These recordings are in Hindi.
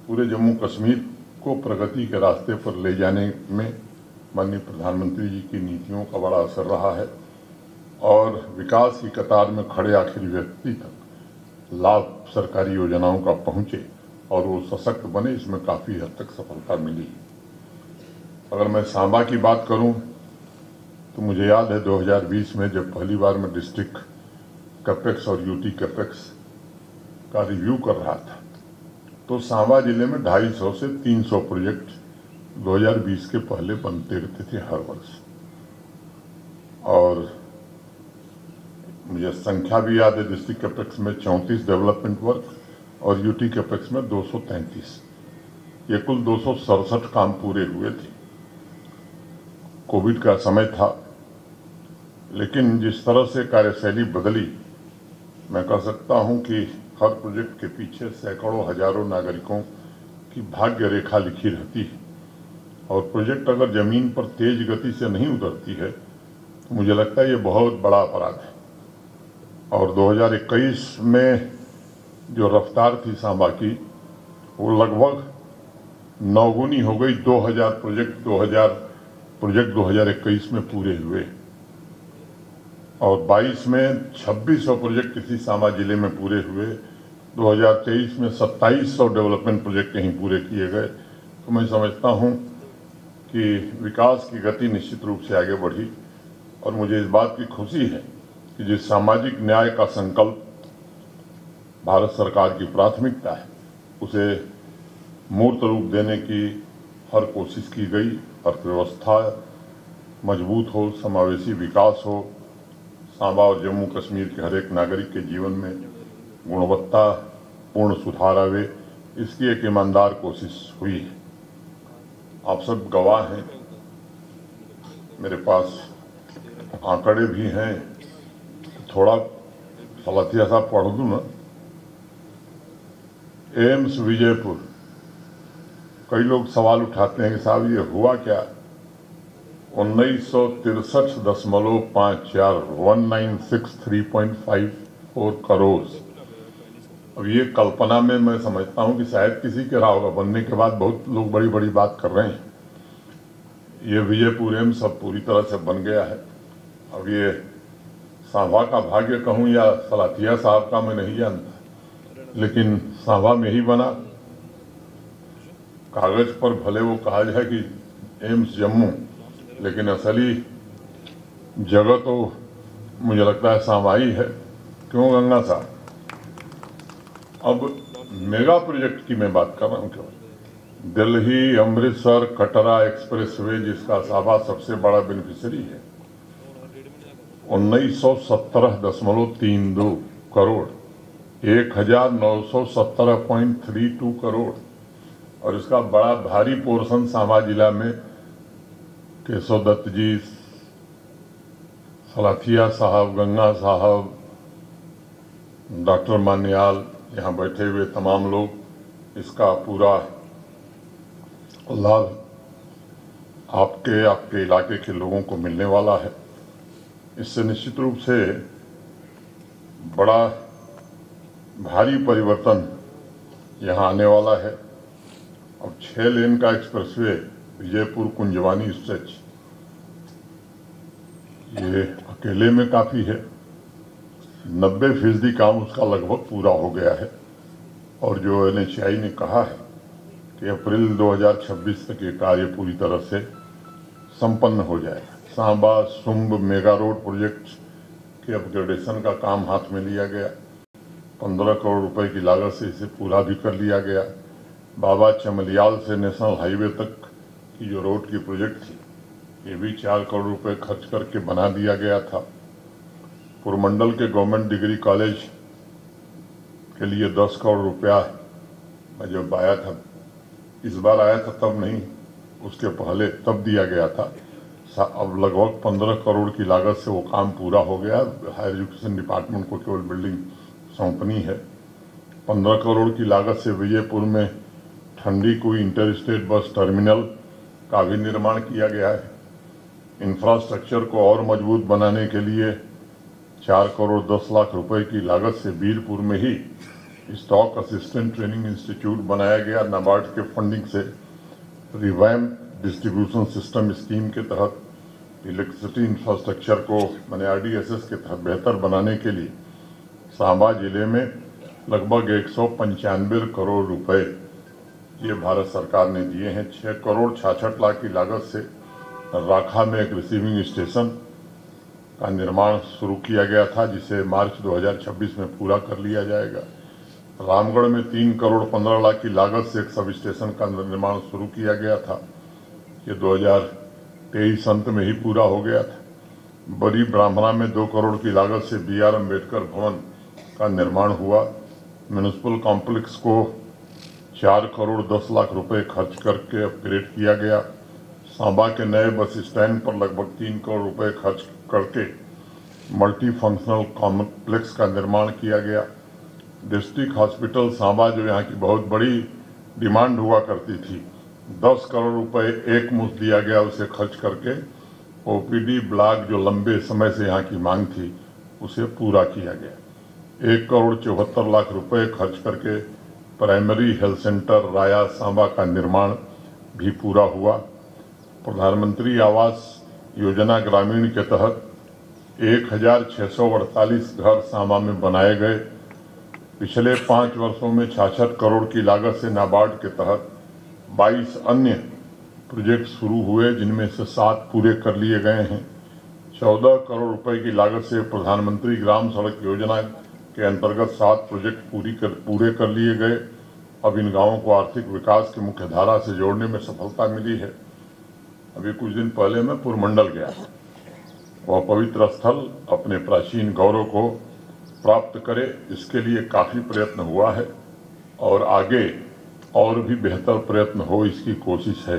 पूरे जम्मू कश्मीर को प्रगति के रास्ते पर ले जाने में माननीय प्रधानमंत्री जी की नीतियों का बड़ा असर रहा है और विकास की कतार में खड़े आखिरी व्यक्ति तक लाभ सरकारी योजनाओं का पहुंचे और वो सशक्त बने, इसमें काफ़ी हद तक सफलता मिली। अगर मैं सांबा की बात करूं तो मुझे याद है 2020 में जब पहली बार मैं डिस्ट्रिक्ट कैपेक्स और यूटी कैपेक्स का रिव्यू कर रहा था तो सांबा जिले में 250 से 300 प्रोजेक्ट 2020 के पहले बनते रहते थे हर वर्ष, और मुझे संख्या भी याद है। डिस्ट्रिक्ट कैपेक्स में 34 डेवलपमेंट वर्क और यूटी कैपेक्स में 233, ये कुल 267 काम पूरे हुए थे। कोविड का समय था, लेकिन जिस तरह से कार्यशैली बदली, मैं कह सकता हूं कि हर प्रोजेक्ट के पीछे सैकड़ों हजारों नागरिकों की भाग्य रेखा लिखी रहती है और प्रोजेक्ट अगर जमीन पर तेज गति से नहीं उतरती है तो मुझे लगता है ये बहुत बड़ा अपराध है। और 2021 में जो रफ्तार थी सांबा की, वो लगभग 9 गुनी हो गई। 2000 प्रोजेक्ट 2021 में पूरे हुए और 22 में 2600 प्रोजेक्ट इसी सांबा जिले में पूरे हुए। 2023 में 2700 डेवलपमेंट प्रोजेक्ट यहीं पूरे किए गए। तो मैं समझता हूं कि विकास की गति निश्चित रूप से आगे बढ़ी और मुझे इस बात की खुशी है कि जिस सामाजिक न्याय का संकल्प भारत सरकार की प्राथमिकता है, उसे मूर्त रूप देने की हर कोशिश की गई। अर्थव्यवस्था मजबूत हो, समावेशी विकास हो, सांबा और जम्मू कश्मीर के हर एक नागरिक के जीवन में गुणवत्ता पूर्ण सुधार आवे, इसकी एक ईमानदार कोशिश हुई है। आप सब गवाह हैं, मेरे पास आंकड़े भी हैं, थोड़ा सलाथिया साहब पढ़ दूं ना। एम्स विजयपुर, कई लोग सवाल उठाते हैं कि साहब ये हुआ क्या। 1963.54 1963.54 करोड़। अब ये कल्पना में मैं समझता हूं कि शायद किसी के रहा होगा, बनने के बाद बहुत लोग बड़ी बड़ी बात कर रहे हैं। ये विजयपुर एम्स अब पूरी तरह से बन गया है। अब ये सांबा का भाग्य कहूं या सलाथिया साहब का मैं नहीं जानता, लेकिन सांबा में ही बना। कागज पर भले वो कहा जाए कि एम्स जम्मू, लेकिन असली जगह तो मुझे लगता है सांबा ही है। क्यों गंगा साहब? अब मेगा प्रोजेक्ट की मैं बात कर रहा हूँ। क्यों दिल्ली अमृतसर कटरा एक्सप्रेसवे, जिसका सांबा सबसे बड़ा बेनिफिशियरी है, 1917.32 करोड़, 1917.32 करोड़। और इसका बड़ा भारी पोर्शन सांबा जिला में केशव दत्त जी, सलाथिया साहब, गंगा साहब, डॉक्टर मान्याल, यहाँ बैठे हुए तमाम लोग, इसका पूरा लाभ आपके इलाके के लोगों को मिलने वाला है। इससे निश्चित रूप से बड़ा भारी परिवर्तन यहाँ आने वाला है। अब 6 लेन का एक्सप्रेसवे विजयपुर कुंजवानी स्ट्रेच, ये अकेले में काफ़ी है। 90% काम उसका लगभग पूरा हो गया है और जो NHAI ने कहा है कि अप्रैल 2026 तक ये कार्य पूरी तरह से संपन्न हो जाएगा। सांबा सुंब मेगा रोड प्रोजेक्ट के अपग्रेडेशन का काम हाथ में लिया गया। 15 करोड़ रुपए की लागत से इसे पूरा भी कर लिया गया। बाबा चमलियाल से नेशनल हाईवे तक की जो रोड की प्रोजेक्ट थी, ये भी 4 करोड़ रुपए खर्च करके बना दिया गया था। पुरमंडल के गवर्नमेंट डिग्री कॉलेज के लिए 10 करोड़ रुपया मैं जब आया था, इस बार आया था तब नहीं, उसके पहले तब दिया गया था। अब लगभग 15 करोड़ की लागत से वो काम पूरा हो गया। हायर एजुकेशन डिपार्टमेंट को केवल बिल्डिंग सौंपनी है। 15 करोड़ की लागत से विजयपुर में ठंडी कुई इंटर स्टेट बस टर्मिनल का भी निर्माण किया गया है। इंफ्रास्ट्रक्चर को और मजबूत बनाने के लिए 4 करोड़ 10 लाख रुपए की लागत से बीरपुर में ही स्टॉक असिस्टेंट ट्रेनिंग इंस्टीट्यूट बनाया गया नाबार्ड के फंडिंग से। रिवैम्प डिस्ट्रीब्यूशन सिस्टम स्कीम के तहत इलेक्ट्रिसिटी इंफ्रास्ट्रक्चर को मैंने RDSS के तहत बेहतर बनाने के लिए सांबा जिले में लगभग 195 करोड़ रुपए ये भारत सरकार ने दिए हैं। 6 करोड़ 66 लाख की लागत से राखा में एक रिसीविंग स्टेशन का निर्माण शुरू किया गया था, जिसे मार्च 2026 में पूरा कर लिया जाएगा। रामगढ़ में 3 करोड़ 15 लाख की लागत से एक सब स्टेशन का निर्माण शुरू किया गया था, ये 2023 अंत में ही पूरा हो गया था। बड़ी ब्राह्मणा में 2 करोड़ की लागत से BR अम्बेडकर भवन का निर्माण हुआ। म्यूनिसिपल कॉम्प्लेक्स को 4 करोड़ 10 लाख रुपए खर्च करके अपग्रेड किया गया। सांबा के नए बस स्टैंड पर लगभग 3 करोड़ रुपए खर्च करके मल्टी फंक्शनल कॉम्प्लेक्स का निर्माण किया गया। डिस्ट्रिक्ट हॉस्पिटल सांबा, जो यहाँ की बहुत बड़ी डिमांड हुआ करती थी, 10 करोड़ रुपए एक मुश्त दिया गया, उसे खर्च करके OPD ब्लॉक जो लंबे समय से यहाँ की मांग थी उसे पूरा किया गया। 1 करोड़ 74 लाख रुपए खर्च करके प्राइमरी हेल्थ सेंटर राया सांबा का निर्माण भी पूरा हुआ। प्रधानमंत्री आवास योजना ग्रामीण के तहत 1648 घर सांबा में बनाए गए। पिछले 5 वर्षों में 66 करोड़ की लागत से नाबार्ड के तहत 22 अन्य प्रोजेक्ट शुरू हुए, जिनमें से 7 पूरे कर लिए गए हैं। 14 करोड़ रुपए की लागत से प्रधानमंत्री ग्राम सड़क योजना के अंतर्गत 7 प्रोजेक्ट पूरे कर लिए गए। अब इन गांवों को आर्थिक विकास की मुख्य धारा से जोड़ने में सफलता मिली है। अभी कुछ दिन पहले मैं पुरमंडल गया, वह पवित्र स्थल अपने प्राचीन गौरव को प्राप्त करे, इसके लिए काफी प्रयत्न हुआ है और आगे और भी बेहतर प्रयत्न हो, इसकी कोशिश है।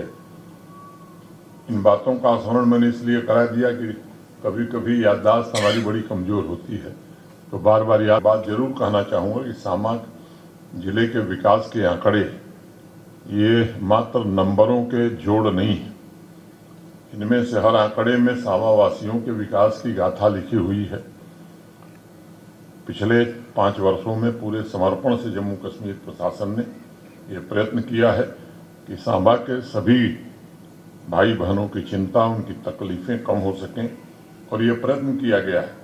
इन बातों का स्मरण मैंने इसलिए करा दिया कि कभी कभी याददाश्त हमारी बड़ी कमजोर होती है, तो बार बार यह बात जरूर कहना चाहूँगा कि सांबा जिले के विकास के आंकड़े ये मात्र नंबरों के जोड़ नहीं है। इनमें से हर आंकड़े में सांबा वासियों के विकास की गाथा लिखी हुई है। पिछले 5 वर्षों में पूरे समर्पण से जम्मू कश्मीर प्रशासन ने ये प्रयत्न किया है कि सांबा के सभी भाई बहनों की चिंता, उनकी तकलीफें कम हो सकें, और ये प्रयत्न किया गया है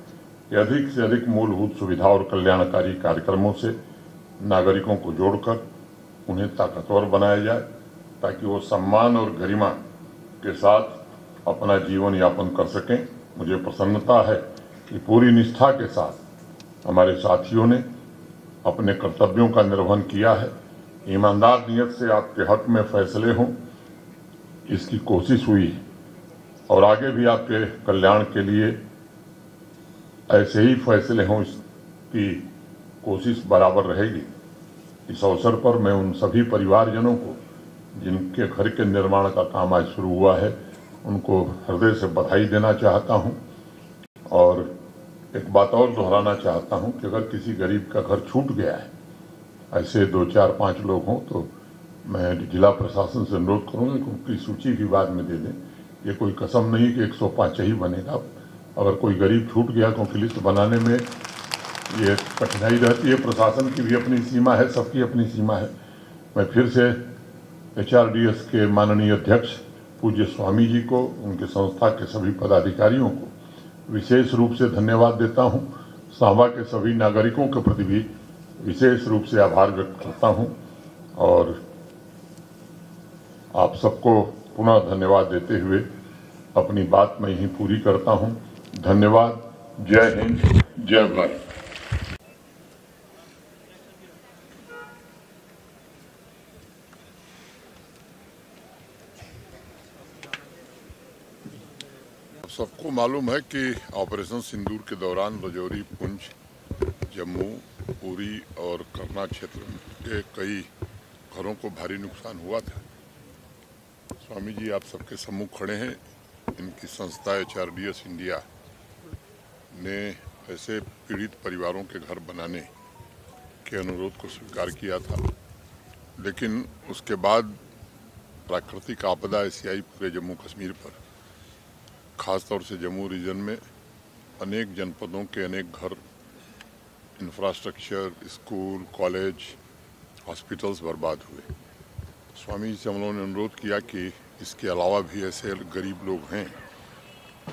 कि अधिक से अधिक मूलभूत सुविधा और कल्याणकारी कार्यक्रमों से नागरिकों को जोड़कर उन्हें ताकतवर बनाया जाए, ताकि वो सम्मान और गरिमा के साथ अपना जीवन यापन कर सकें। मुझे प्रसन्नता है कि पूरी निष्ठा के साथ हमारे साथियों ने अपने कर्तव्यों का निर्वहन किया है। ईमानदार नियत से आपके हक में फैसले हों, इसकी कोशिश हुई है, और आगे भी आपके कल्याण के लिए ऐसे ही फैसले हों, इसकी कोशिश बराबर रहेगी। इस अवसर पर मैं उन सभी परिवारजनों को जिनके घर के निर्माण का काम आज शुरू हुआ है, उनको हृदय से बधाई देना चाहता हूं। और एक बात और दोहराना चाहता हूं कि अगर किसी गरीब का घर छूट गया है, ऐसे 2, 4, 5 लोग हों, तो मैं जिला प्रशासन से अनुरोध करूंगा कि उनकी सूची भी बाद में दे दें। ये कोई कसम नहीं कि 105 ही बनेगा। अगर कोई गरीब छूट गया, क्योंकि लिस्ट बनाने में ये कठिनाई रहती है, प्रशासन की भी अपनी सीमा है, सबकी अपनी सीमा है। मैं फिर से HRDS के माननीय अध्यक्ष पूज्य स्वामी जी को, उनके संस्था के सभी पदाधिकारियों को विशेष रूप से धन्यवाद देता हूं। सांबा के सभी नागरिकों के प्रति भी विशेष रूप से आभार व्यक्त करता हूं, और आप सबको पुनः धन्यवाद देते हुए अपनी बात मैं यहीं पूरी करता हूं। धन्यवाद। जय हिंद, जय भारत। सबको मालूम है कि ऑपरेशन सिंदूर के दौरान राजौरी, पुंछ, जम्मू, उरी और करना क्षेत्र के कई घरों को भारी नुकसान हुआ था। स्वामी जी आप सबके सम्मुख खड़े हैं। इनकी संस्था HRDS इंडिया ने ऐसे पीड़ित परिवारों के घर बनाने के अनुरोध को स्वीकार किया था, लेकिन उसके बाद प्राकृतिक आपदा ऐसी आई पूरे जम्मू कश्मीर पर, खासतौर से जम्मू रीजन में अनेक जनपदों के अनेक घर इंफ्रास्ट्रक्चर, स्कूल, कॉलेज, हॉस्पिटल्स बर्बाद हुए। स्वामी जी से हम लोगों ने अनुरोध किया कि इसके अलावा भी ऐसे गरीब लोग हैं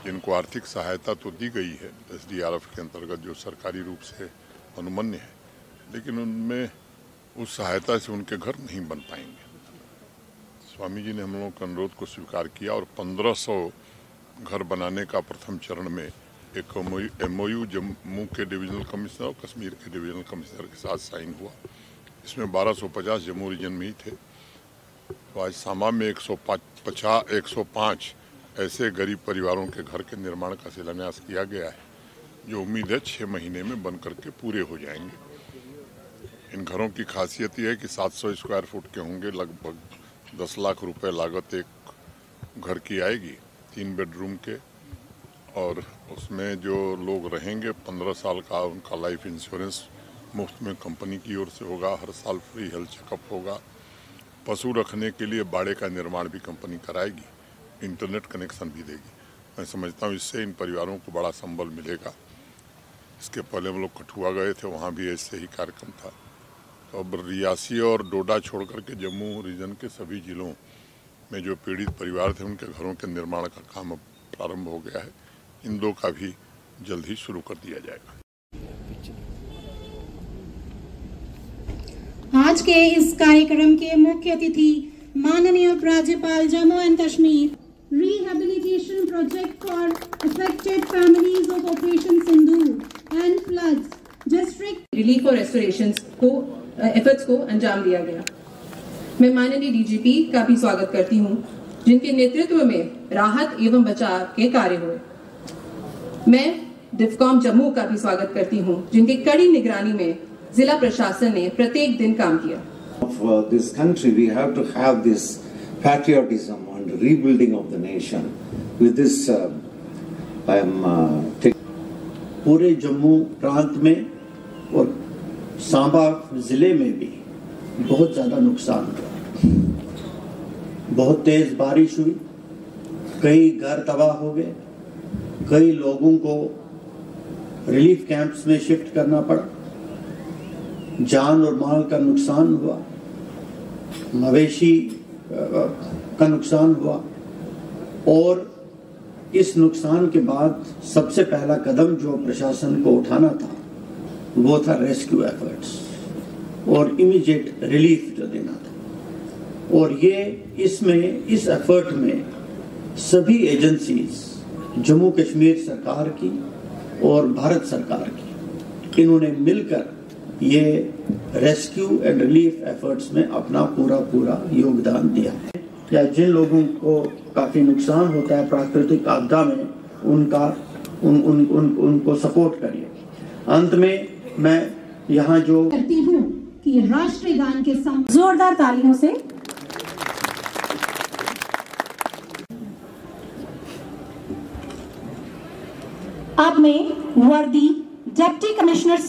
जिनको आर्थिक सहायता तो दी गई है SDRF के अंतर्गत, जो सरकारी रूप से अनुमन्य है, लेकिन उनमें उस सहायता से उनके घर नहीं बन पाएंगे। स्वामी जी ने हम लोगों के अनुरोध को स्वीकार किया और 1500 घर बनाने का प्रथम चरण में एक MOU जम्मू के डिविजनल कमिश्नर और कश्मीर के डिविजनल कमिश्नर के साथ साइन हुआ। इसमें 1250 जम्मू रीजन में ही थे। तो आज सामा में 105 ऐसे गरीब परिवारों के घर के निर्माण का शिलान्यास किया गया है, जो उम्मीद है 6 महीने में बन करके पूरे हो जाएंगे। इन घरों की खासियत यह है कि 700 स्क्वायर फुट के होंगे, लगभग 10 लाख रुपए लागत एक घर की आएगी, 3 बेडरूम के, और उसमें जो लोग रहेंगे 15 साल का उनका लाइफ इंश्योरेंस मुफ्त में कंपनी की ओर से होगा, हर साल फ्री हेल्थ चेकअप होगा, पशु रखने के लिए बाड़े का निर्माण भी कंपनी कराएगी, इंटरनेट कनेक्शन भी देगी। मैं समझता हूँ इससे इन परिवारों को बड़ा संबल मिलेगा। इसके पहले हम लोग कठुआ गए थे, वहाँ भी ऐसे ही कार्यक्रम था। तो अब रियासी और डोडा छोड़ करके जम्मू रीजन के सभी जिलों में जो पीड़ित परिवार थे उनके घरों के निर्माण का काम अब प्रारंभ हो गया है। इन दो का भी जल्द ही शुरू कर दिया जाएगा। आज के इस कार्यक्रम के मुख्य अतिथि माननीय राज्यपाल Jammu and Kashmir, rehabilitation project for affected families of operation Sindoor and floods district relief और रेस्टोरेशन को एफर्ट्स को अंजाम दिया गया। मैं माननीय DGP का भी स्वागत करती हूं, जिनके नेतृत्व में राहत एवं बचाव के कार्य हुए। मैं डिफकॉम जम्मू का भी स्वागत करती हूं, जिनकी कड़ी निगरानी में जिला प्रशासन ने प्रत्येक दिन काम किया। Of this country, we have to have this patriotism and rebuilding of the nation. With this, I am पूरे जम्मू प्रांत में और सांबा जिले में भी बहुत ज्यादा नुकसान हुआ। बहुत तेज बारिश हुई, कई घर तबाह हो गए, कई लोगों को रिलीफ कैंप्स में शिफ्ट करना पड़ा, जान और माल का नुकसान हुआ, मवेशी का नुकसान हुआ। और इस नुकसान के बाद सबसे पहला कदम जो प्रशासन को उठाना था वो था रेस्क्यू एफर्ट्स और इमीडिएट रिलीफ जो देना था। और ये इसमें इस एफर्ट में सभी एजेंसीज, जम्मू कश्मीर सरकार की और भारत सरकार की, इन्होंने मिलकर ये रेस्क्यू एंड रिलीफ एफर्ट्स में अपना पूरा योगदान दिया है। या जिन लोगों को काफी नुकसान होता है प्राकृतिक आपदा में, उनको सपोर्ट करिए। अंत में मैं यहाँ जो करती हूँ कि राष्ट्रीय गान के साथ जोरदार तालियों से अब मैं वर्दी डिप्टी कमिश्नर